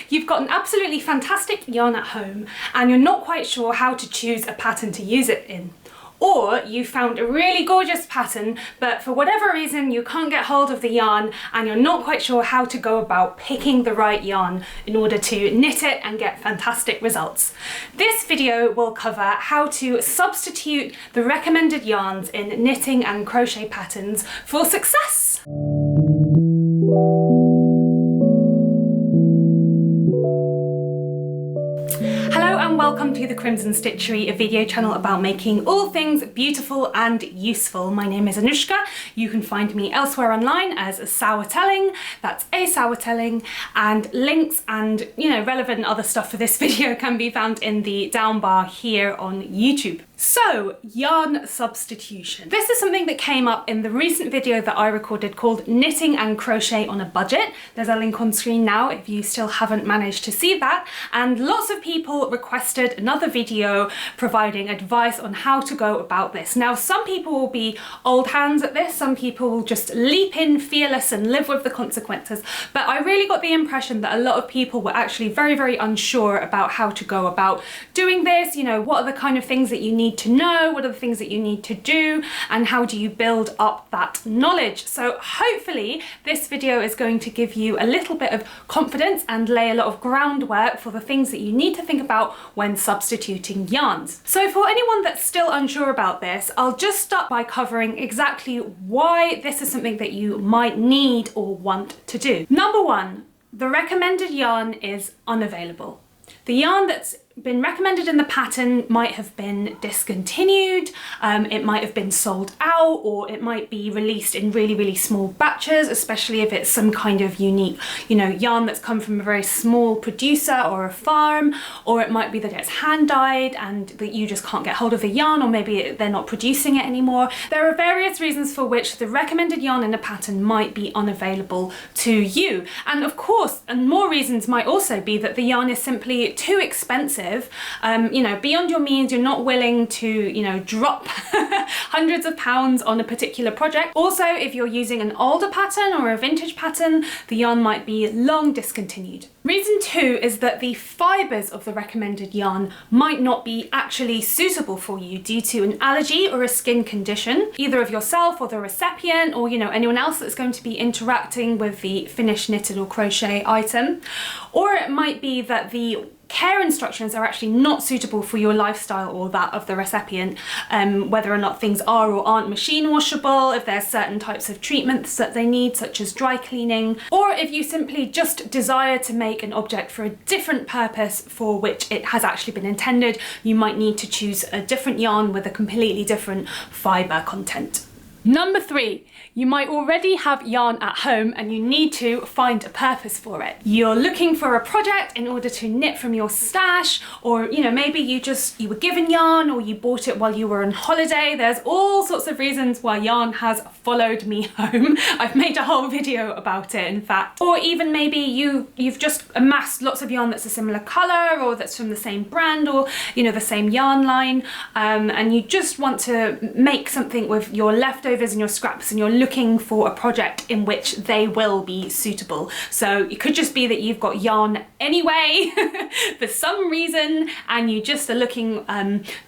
you've got an absolutely fantastic yarn at home and you're not quite sure how to choose a pattern to use it in. Or you found a really gorgeous pattern, but for whatever reason you can't get hold of the yarn and you're not quite sure how to go about picking the right yarn in order to knit it and get fantastic results. This video will cover how to substitute the recommended yarns in knitting and crochet patterns for success. Welcome to the Crimson Stitchery, a video channel about making all things beautiful and useful. My name is Anushka. You can find me elsewhere online as Sawatelling, that's A Sawatelling, and links and relevant other stuff for this video can be found in the down bar here on YouTube. So, yarn substitution. This is something that came up in the recent video that I recorded called Knitting and Crochet on a Budget. There's a link on screen now if you still haven't managed to see that. And lots of people requested another video providing advice on how to go about this. Now, some people will be old hands at this, some people will just leap in fearless and live with the consequences. But I really got the impression that a lot of people were actually very, very unsure about how to go about doing this. What are the kind of things that you need to know, what are the things that you need to do, and how do you build up that knowledge. So hopefully this video is going to give you a little bit of confidence and lay a lot of groundwork for the things that you need to think about when substituting yarns. So for anyone that's still unsure about this, I'll just start by covering exactly why this is something that you might need or want to do. Number one, the recommended yarn is unavailable. The yarn that's been recommended in the pattern might have been discontinued, it might have been sold out, or it might be released in really, really small batches, especially if it's some kind of unique, yarn that's come from a very small producer or a farm, or it might be that it's hand dyed and that you just can't get hold of the yarn, or maybe they're not producing it anymore. There are various reasons for which the recommended yarn in a pattern might be unavailable to you. And of course, and more reasons might also be that the yarn is simply too expensive. Beyond your means, you're not willing to, drop hundreds of pounds on a particular project. Also, if you're using an older pattern or a vintage pattern, the yarn might be long discontinued. Reason two is that the fibres of the recommended yarn might not be actually suitable for you due to an allergy or a skin condition, either of yourself or the recipient or, anyone else that's going to be interacting with the finished knitted or crochet item. Or it might be that the care instructions are actually not suitable for your lifestyle or that of the recipient, whether or not things are or aren't machine washable, if there's certain types of treatments that they need, such as dry cleaning, or if you simply just desire to make an object for a different purpose for which it has actually been intended, you might need to choose a different yarn with a completely different fibre content. Number three, you might already have yarn at home and you need to find a purpose for it. You're looking for a project in order to knit from your stash, or maybe you were given yarn or you bought it while you were on holiday. There's all sorts of reasons why yarn has followed me home. I've made a whole video about it, in fact. Or even maybe you've just amassed lots of yarn that's a similar colour or that's from the same brand or the same yarn line, and you just want to make something with your leftovers and your scraps, and you're looking for a project in which they will be suitable. So it could just be that you've got yarn anyway for some reason, and you just are looking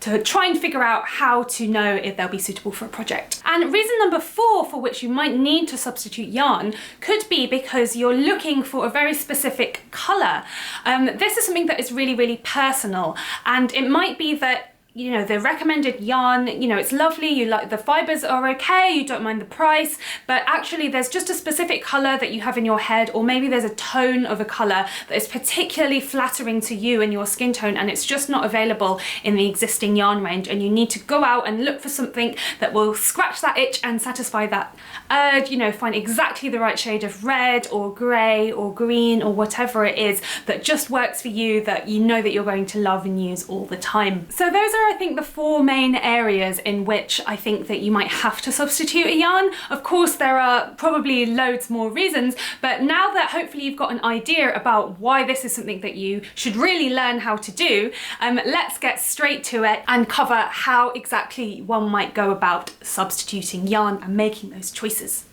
to try and figure out how to know if they'll be suitable for a project. And reason number four for which you might need to substitute yarn could be because you're looking for a very specific colour. This is something that is really, really personal, and it might be that the recommended yarn, it's lovely, you like the fibres are okay, you don't mind the price, but actually there's just a specific colour that you have in your head, or maybe there's a tone of a colour that is particularly flattering to you and your skin tone, and it's just not available in the existing yarn range, and you need to go out and look for something that will scratch that itch and satisfy that urge, find exactly the right shade of red or grey or green or whatever it is that just works for you, that that you're going to love and use all the time. So those are, I think, the four main areas in which I think that you might have to substitute a yarn. Of course, there are probably loads more reasons, but now that hopefully you've got an idea about why this is something that you should really learn how to do, let's get straight to it and cover how exactly one might go about substituting yarn and making those choices.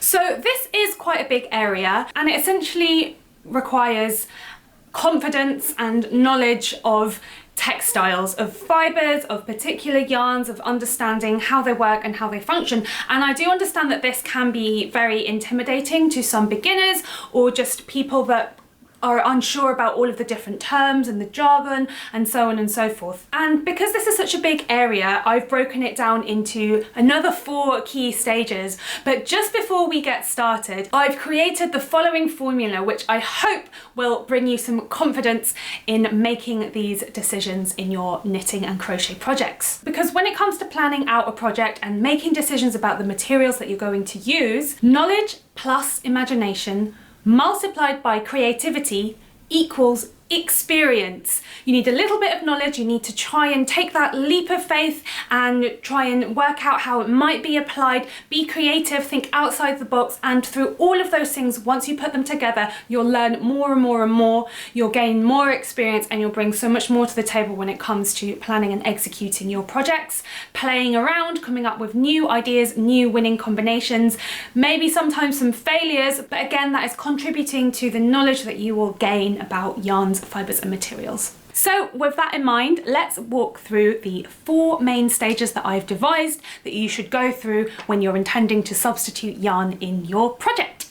So this is quite a big area, and it essentially requires confidence and knowledge of textiles, of fibres, of particular yarns, of understanding how they work and how they function. And I do understand that this can be very intimidating to some beginners or just people that are unsure about all of the different terms and the jargon and so on and so forth. And because this is such a big area, I've broken it down into another 4 key stages. But just before we get started, I've created the following formula, which I hope will bring you some confidence in making these decisions in your knitting and crochet projects. Because when it comes to planning out a project and making decisions about the materials that you're going to use, knowledge plus imagination multiplied by creativity equals experience. You need a little bit of knowledge, you need to try and take that leap of faith and try and work out how it might be applied, be creative, think outside the box, and through all of those things, once you put them together, you'll learn more and more and more, you'll gain more experience, and you'll bring so much more to the table when it comes to planning and executing your projects, playing around, coming up with new ideas, new winning combinations, maybe sometimes some failures, but again, that is contributing to the knowledge that you will gain about yarns, fibres and materials. So with that in mind, let's walk through the 4 main stages that I've devised that you should go through when you're intending to substitute yarn in your project.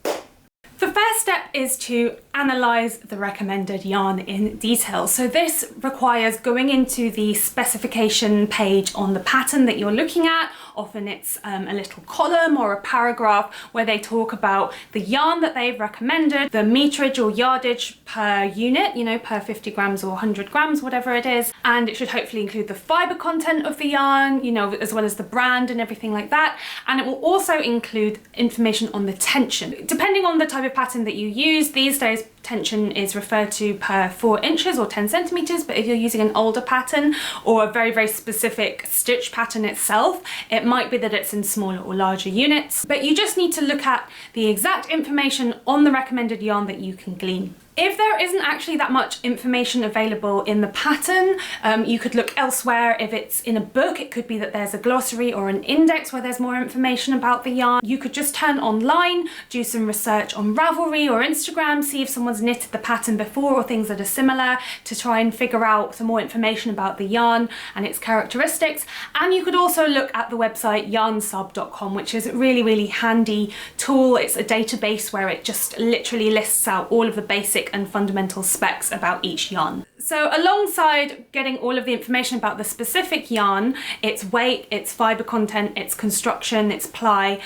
The first step is to analyze the recommended yarn in detail. So this requires going into the specification page on the pattern that you're looking at. Often it's a little column or a paragraph where they talk about the yarn that they've recommended, the meterage or yardage per unit, you know, per 50 grams or 100 grams, whatever it is. And it should hopefully include the fibre content of the yarn, you know, as well as the brand and everything like that. And it will also include information on the tension. Depending on the type of pattern that you use, these days tension is referred to per 4 inches or 10 centimeters, but if you're using an older pattern or a very, very specific stitch pattern itself, it might be that it's in smaller or larger units. But you just need to look at the exact information on the recommended yarn that you can glean. If there isn't actually that much information available in the pattern, you could look elsewhere. If it's in a book, it could be that there's a glossary or an index where there's more information about the yarn. You could just turn online, do some research on Ravelry or Instagram, see if someone's knitted the pattern before or things that are similar to try and figure out some more information about the yarn and its characteristics. And you could also look at the website yarnsub.com, which is a really, really handy tool. It's a database where it just literally lists out all of the basic and fundamental specs about each yarn. So alongside getting all of the information about the specific yarn, its weight, its fibre content, its construction, its ply,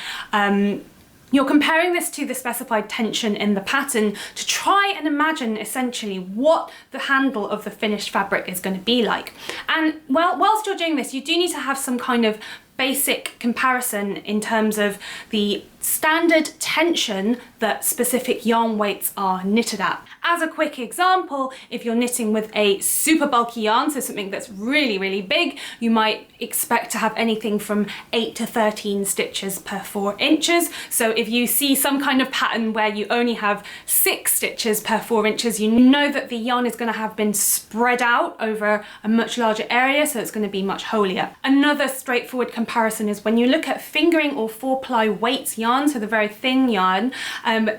you're comparing this to the specified tension in the pattern to try and imagine essentially what the handle of the finished fabric is going to be like. And well, whilst you're doing this, you do need to have some kind of basic comparison in terms of the standard tension that specific yarn weights are knitted at. As a quick example, if you're knitting with a super bulky yarn, so something that's really, really big, you might expect to have anything from 8 to 13 stitches per 4 inches. So if you see some kind of pattern where you only have 6 stitches per 4 inches, you know that the yarn is going to have been spread out over a much larger area, so it's going to be much holier. Another straightforward comparison is when you look at fingering or 4-ply weights yarn, so the very thin yarn,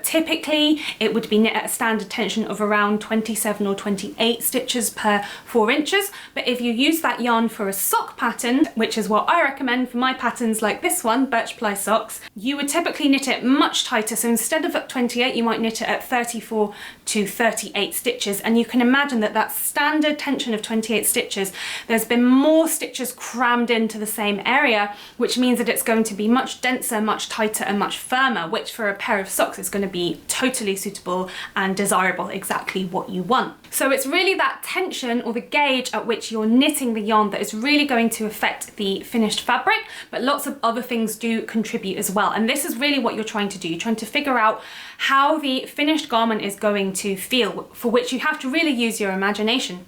typically it would be knit at a standard tension of around 27 or 28 stitches per 4 inches. But if you use that yarn for a sock pattern, which is what I recommend for my patterns like this one, birch ply socks, you would typically knit it much tighter. So instead of at 28, you might knit it at 34 to 38 stitches. And you can imagine that that standard tension of 28 stitches, there's been more stitches crammed into the same area, which means that it's going to be much denser, much tighter and much firmer, which for a pair of socks is going to be totally suitable and desirable, exactly what you want. So it's really that tension or the gauge at which you're knitting the yarn that is really going to affect the finished fabric, but lots of other things do contribute as well. And this is really what you're trying to do. You're trying to figure out how the finished garment is going to feel, for which you have to really use your imagination.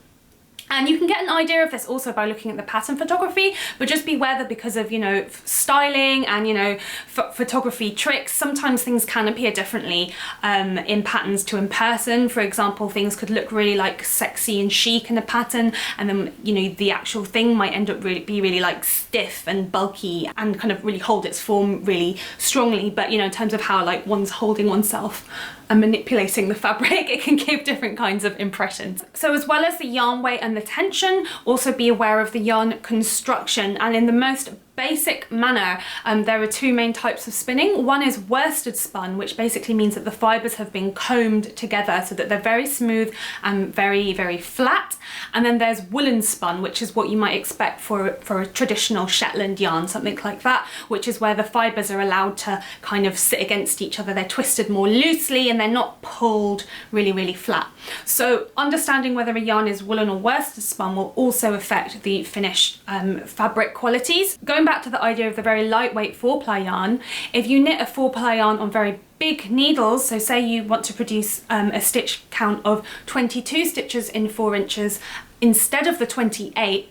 And you can get an idea of this also by looking at the pattern photography, but just beware that because of, you know, styling and, you know, photography tricks, sometimes things can appear differently in patterns to in person. For example, things could look really like sexy and chic in a pattern, and then, you know, the actual thing might end up be really like stiff and bulky and kind of really hold its form really strongly. But, you know, in terms of how like one's holding oneself, and manipulating the fabric, it can give different kinds of impressions. So as well as the yarn weight and the tension, also be aware of the yarn construction. And in the most basic manner, there are two main types of spinning. One is worsted spun, which basically means that the fibres have been combed together so that they're very smooth and very, very flat. And then there's woolen spun, which is what you might expect for a traditional Shetland yarn, something like that, which is where the fibres are allowed to kind of sit against each other. They're twisted more loosely and they're not pulled really, really flat. So understanding whether a yarn is woolen or worsted spun will also affect the finished fabric qualities. Going back to the idea of the very lightweight 4-ply yarn, if you knit a 4-ply yarn on very big needles, so say you want to produce a stitch count of 22 stitches in 4 inches instead of the 28,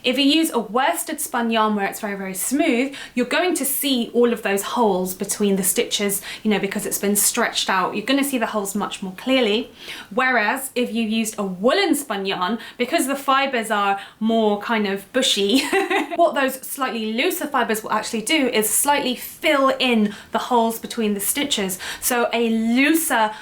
if you use a worsted spun yarn where it's very, very smooth, you're going to see all of those holes between the stitches, you know, because it's been stretched out. You're going to see the holes much more clearly. Whereas if you used a woolen spun yarn, because the fibres are more kind of bushy, what those slightly looser fibres will actually do is slightly fill in the holes between the stitches. So a looser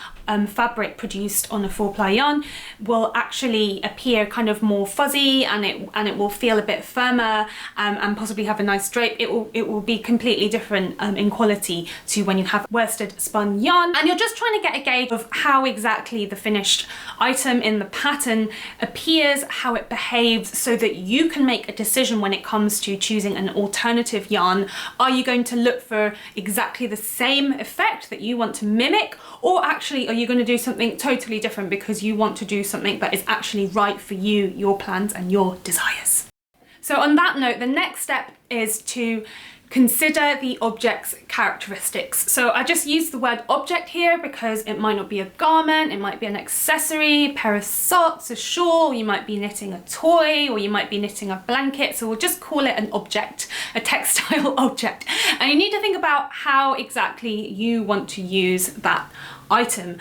fabric produced on a 4-ply yarn will actually appear kind of more fuzzy, and it will feel a bit firmer and possibly have a nice drape. It will be completely different in quality to when you have worsted spun yarn, and you're just trying to get a gauge of how exactly the finished item in the pattern appears, how it behaves, so that you can make a decision when it comes to choosing an alternative yarn. Are you going to look for exactly the same effect that you want to mimic, or actually are you going to do something totally different because you want to do something that is actually right for you, your plans and your desires? So on that note, the next step is to consider the object's characteristics. So I just use the word object here because it might not be a garment, it might be an accessory, a pair of socks, a shawl, you might be knitting a toy, or you might be knitting a blanket. So we'll just call it an object, a textile object. And you need to think about how exactly you want to use that item.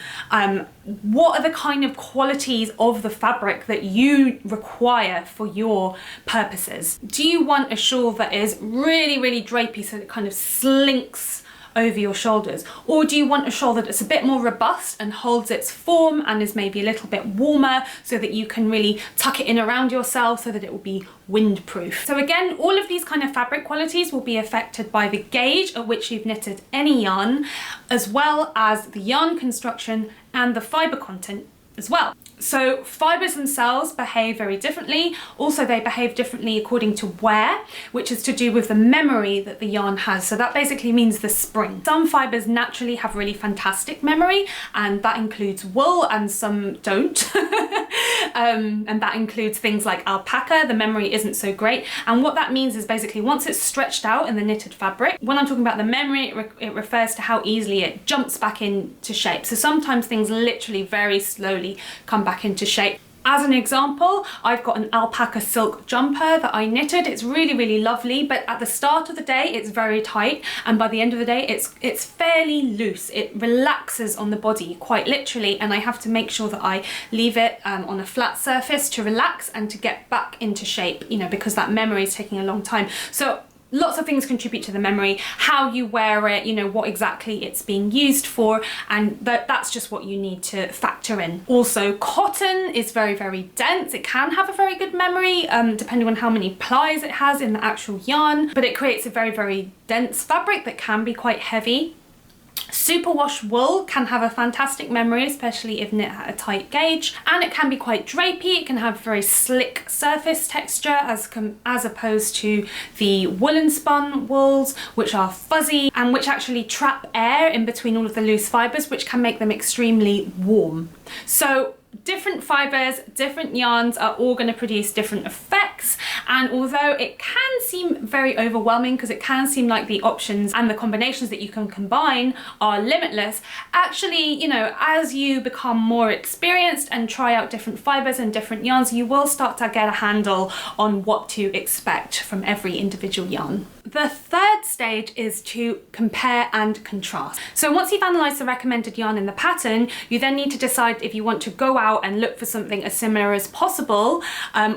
What are the kind of qualities of the fabric that you require for your purposes? Do you want a shawl that is really, really drapey so it kind of slinks over your shoulders? Or do you want a shawl that is a bit more robust and holds its form and is maybe a little bit warmer so that you can really tuck it in around yourself so that it will be windproof? So again, all of these kind of fabric qualities will be affected by the gauge at which you've knitted any yarn, as well as the yarn construction and the fibre content as well. So fibres themselves behave very differently. Also, they behave differently according to wear, which is to do with the memory that the yarn has. So that basically means the spring. Some fibres naturally have really fantastic memory, and that includes wool, and some don't. And that includes things like alpaca. The memory isn't so great. And what that means is basically once it's stretched out in the knitted fabric, when I'm talking about the memory, it refers to how easily it jumps back into shape. So sometimes things literally very slowly come back into shape. As an example, I've got an alpaca silk jumper that I knitted. It's really, really lovely, but at the start of the day, it's very tight, and by the end of the day, it's fairly loose. It relaxes on the body, quite literally, and I have to make sure that I leave it on a flat surface to relax and to get back into shape, you know, because that memory is taking a long time. So lots of things contribute to the memory, how you wear it, you know, what exactly it's being used for, and that's just what you need to factor in. Also, cotton is very, very dense. It can have a very good memory, depending on how many plies it has in the actual yarn, but it creates a very, very dense fabric that can be quite heavy. Superwash wool can have a fantastic memory, especially if knit at a tight gauge, and it can be quite drapey. It can have very slick surface texture as opposed to the woolen spun wools, which are fuzzy and which actually trap air in between all of the loose fibres, which can make them extremely warm. So different fibres, different yarns are all going to produce different effects, and although it can seem very overwhelming because it can seem like the options and the combinations that you can combine are limitless, actually, you know, as you become more experienced and try out different fibres and different yarns, you will start to get a handle on what to expect from every individual yarn. The third stage is to compare and contrast. So once you've analysed the recommended yarn in the pattern, you then need to decide if you want to go out and look for something as similar as possible,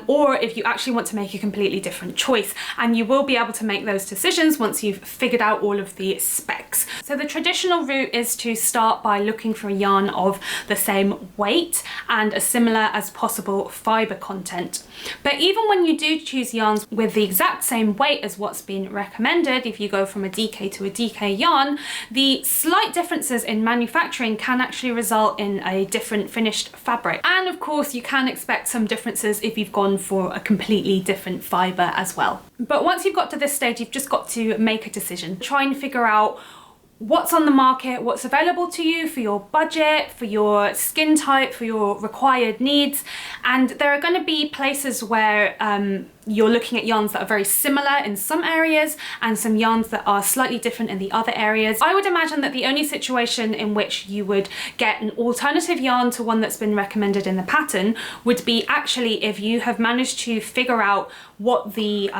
or if you actually want to make a completely different choice. And you will be able to make those decisions once you've figured out all of the specs. So the traditional route is to start by looking for a yarn of the same weight and as similar as possible fibre content. But even when you do choose yarns with the exact same weight as what's been recommended, if you go from a DK to a DK yarn, the slight differences in manufacturing can actually result in a different finished fabric. And of course, you can expect some differences if you've gone for a completely different fibre as well. But once you've got to this stage, you've just got to make a decision. Try and figure out what's on the market, what's available to you for your budget, for your skin type, for your required needs. And there are going to be places where you're looking at yarns that are very similar in some areas and some yarns that are slightly different in the other areas. I would imagine that the only situation in which you would get an alternative yarn to one that's been recommended in the pattern would be actually if you have managed to figure out what the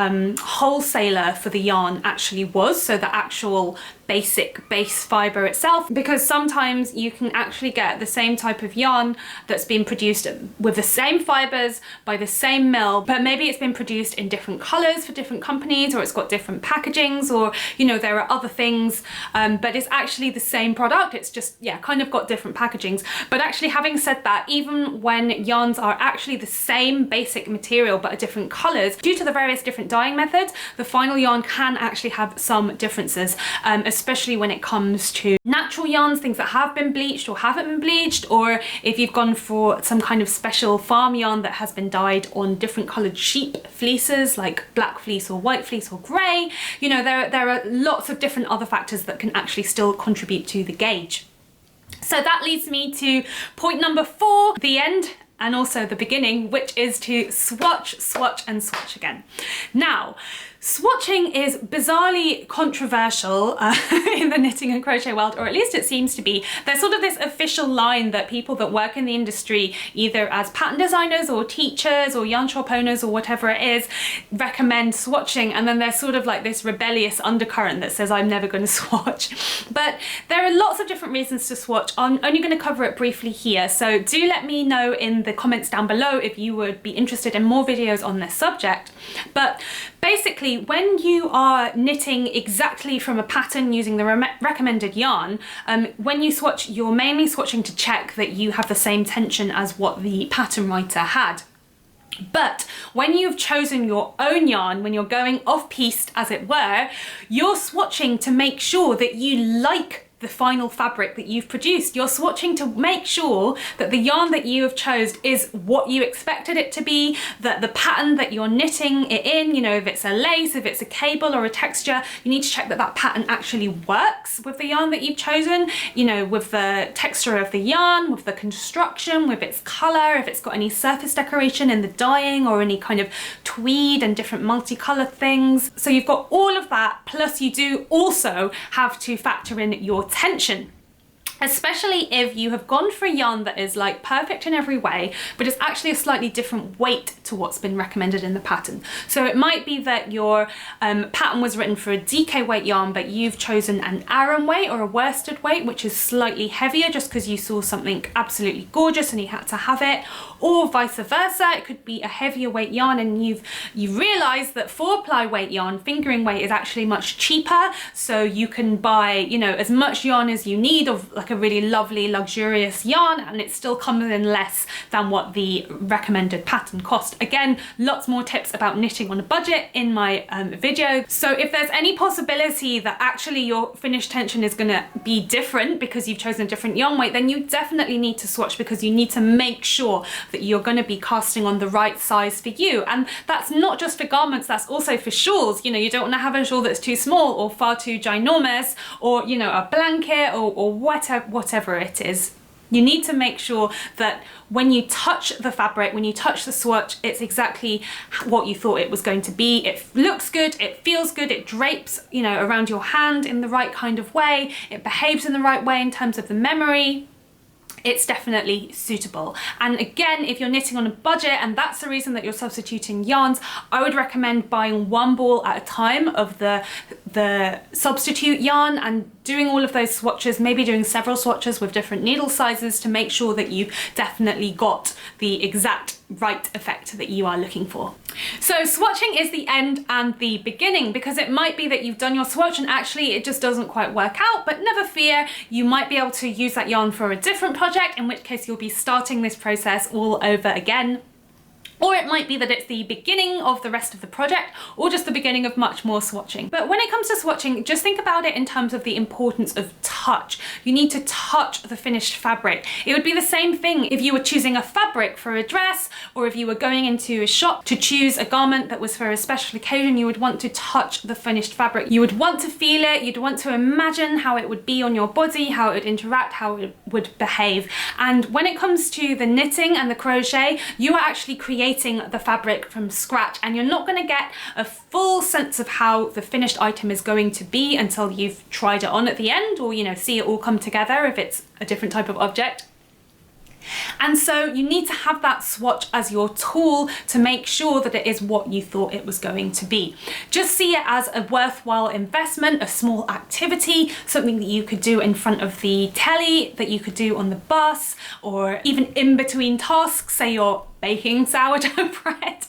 wholesaler for the yarn actually was, so the actual basic base fibre itself, because sometimes you can actually get the same type of yarn that's been produced with the same fibres by the same mill, but maybe it's been produced in different colours for different companies, or it's got different packagings, or you know, there are other things, but it's actually the same product, it's just, yeah, kind of got different packagings. But actually, having said that, even when yarns are actually the same basic material but are different colours, due to the various different dyeing methods, the final yarn can actually have some differences, especially when it comes to natural yarns, things that have been bleached or haven't been bleached, or if you've gone for some kind of special farm yarn that has been dyed on different coloured sheep fleeces, like black fleece or white fleece or grey. You know, there are lots of different other factors that can actually still contribute to the gauge. So that leads me to point number 4, the end and also the beginning, which is to swatch, swatch and swatch again. Now, swatching is bizarrely controversial in the knitting and crochet world, or at least it seems to be. There's sort of this official line that people that work in the industry, either as pattern designers or teachers or yarn shop owners or whatever it is, recommend swatching, and then there's sort of like this rebellious undercurrent that says I'm never going to swatch. But there are lots of different reasons to swatch. I'm only going to cover it briefly here, so do let me know in the comments down below if you would be interested in more videos on this subject. But basically, when you are knitting exactly from a pattern using the recommended yarn, when you swatch, you're mainly swatching to check that you have the same tension as what the pattern writer had. But when you've chosen your own yarn, when you're going off-piste as it were, you're swatching to make sure that you like the final fabric that you've produced. You're swatching to make sure that the yarn that you have chosen is what you expected it to be, that the pattern that you're knitting it in, you know, if it's a lace, if it's a cable or a texture, you need to check that that pattern actually works with the yarn that you've chosen, you know, with the texture of the yarn, with the construction, with its colour, if it's got any surface decoration in the dyeing or any kind of tweed and different multicoloured things. So you've got all of that, plus you do also have to factor in your tension, especially if you have gone for a yarn that is like perfect in every way, but it's actually a slightly different weight to what's been recommended in the pattern. So it might be that your pattern was written for a DK weight yarn, but you've chosen an Aran weight or a worsted weight, which is slightly heavier just because you saw something absolutely gorgeous and you had to have it, or vice versa. It could be a heavier weight yarn and you realize that 4-ply weight yarn, fingering weight, is actually much cheaper, so you can buy, you know, as much yarn as you need of like a really lovely luxurious yarn, and it still comes in less than what the recommended pattern cost. Again, lots more tips about knitting on a budget in my video. So if there's any possibility that actually your finished tension is going to be different because you've chosen a different yarn weight, then you definitely need to swatch, because you need to make sure that you're going to be casting on the right size for you. And that's not just for garments, that's also for shawls. You know, you don't want to have a shawl that's too small or far too ginormous, or, you know, a blanket or whatever it is. You need to make sure that when you touch the fabric, when you touch the swatch, it's exactly what you thought it was going to be. It looks good, it feels good, it drapes, you know, around your hand in the right kind of way, it behaves in the right way in terms of the memory. it's definitely suitable. And again, if you're knitting on a budget and that's the reason that you're substituting yarns, I would recommend buying one ball at a time of the substitute yarn and doing all of those swatches, maybe doing several swatches with different needle sizes to make sure that you've definitely got the exact right effect that you are looking for. So swatching is the end and the beginning, because it might be that you've done your swatch and actually it just doesn't quite work out, but never fear, you might be able to use that yarn for a different project, in which case you'll be starting this process all over again. Or it might be that it's the beginning of the rest of the project, or just the beginning of much more swatching. But when it comes to swatching, just think about it in terms of the importance of touch. You need to touch the finished fabric. It would be the same thing if you were choosing a fabric for a dress, or if you were going into a shop to choose a garment that was for a special occasion. You would want to touch the finished fabric. You would want to feel it, you'd want to imagine how it would be on your body, how it would interact, how it would behave. And when it comes to the knitting and the crochet, you are actually creating the fabric from scratch, and you're not going to get a full sense of how the finished item is going to be until you've tried it on at the end, or see it all come together if it's a different type of object. And so you need to have that swatch as your tool to make sure that it is what you thought it was going to be. Just see it as a worthwhile investment, a small activity, something that you could do in front of the telly, that you could do on the bus, or even in between tasks, say you're baking sourdough bread.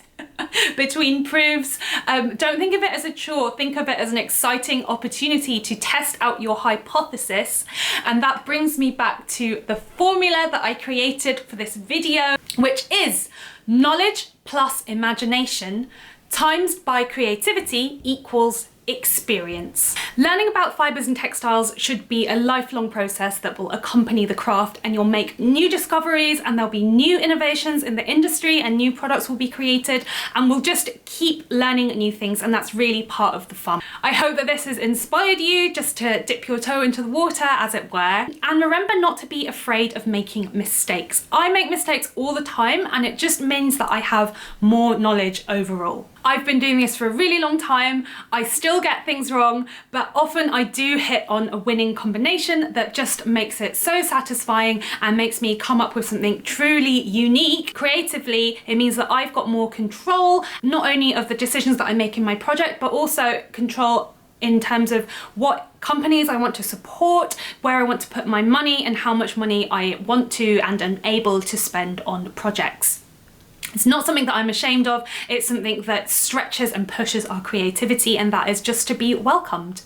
Between proofs. Don't think of it as a chore, think of it as an exciting opportunity to test out your hypothesis. And that brings me back to the formula that I created for this video, which is knowledge plus imagination times by creativity equals experience. Learning about fibres and textiles should be a lifelong process that will accompany the craft, and you'll make new discoveries, and there'll be new innovations in the industry, and new products will be created, and we'll just keep learning new things, and that's really part of the fun. I hope that this has inspired you just to dip your toe into the water, as it were. And remember not to be afraid of making mistakes. I make mistakes all the time, and it just means that I have more knowledge overall. I've been doing this for a really long time. I still get things wrong, but often I do hit on a winning combination that just makes it so satisfying and makes me come up with something truly unique. Creatively, it means that I've got more control, not only of the decisions that I make in my project, but also control in terms of what companies I want to support, where I want to put my money, and how much money I want to and am able to spend on projects. It's not something that I'm ashamed of, it's something that stretches and pushes our creativity, and that is just to be welcomed.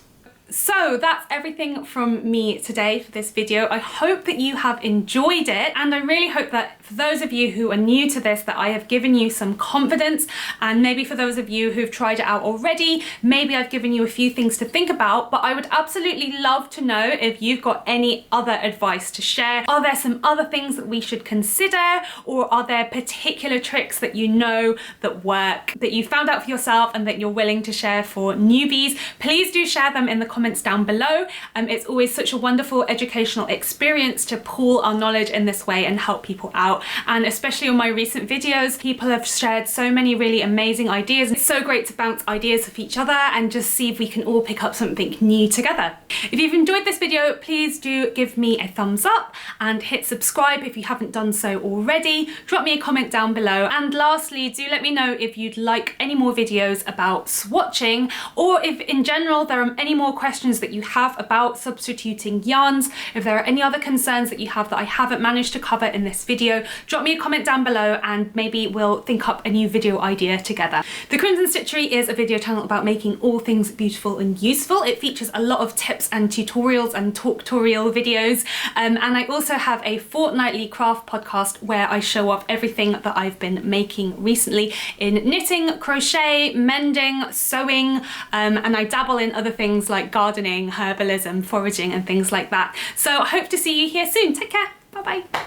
So that's everything from me today for this video. I hope that you have enjoyed it, and I really hope that for those of you who are new to this, that I have given you some confidence, and maybe for those of you who've tried it out already, maybe I've given you a few things to think about. But I would absolutely love to know if you've got any other advice to share. Are there some other things that we should consider, or are there particular tricks that you know that work, that you found out for yourself and that you're willing to share for newbies? Please do share them in the comments down below. It's always such a wonderful educational experience to pool our knowledge in this way and help people out, and especially on my recent videos, people have shared so many really amazing ideas. It's so great to bounce ideas off each other and just see if we can all pick up something new together. If you've enjoyed this video, please do give me a thumbs up and hit subscribe if you haven't done so already. Drop me a comment down below, and lastly, do let me know if you'd like any more videos about swatching, or if in general there are any more questions that you have about substituting yarns. If there are any other concerns that you have that I haven't managed to cover in this video, drop me a comment down below and maybe we'll think up a new video idea together. The Crimson Stitchery is a video channel about making all things beautiful and useful. It features a lot of tips and tutorials and talk-torial videos, and I also have a fortnightly craft podcast where I show off everything that I've been making recently in knitting, crochet, mending, sewing, and I dabble in other things like gardening, herbalism, foraging, and things like that. So I hope to see you here soon. Take care. Bye bye.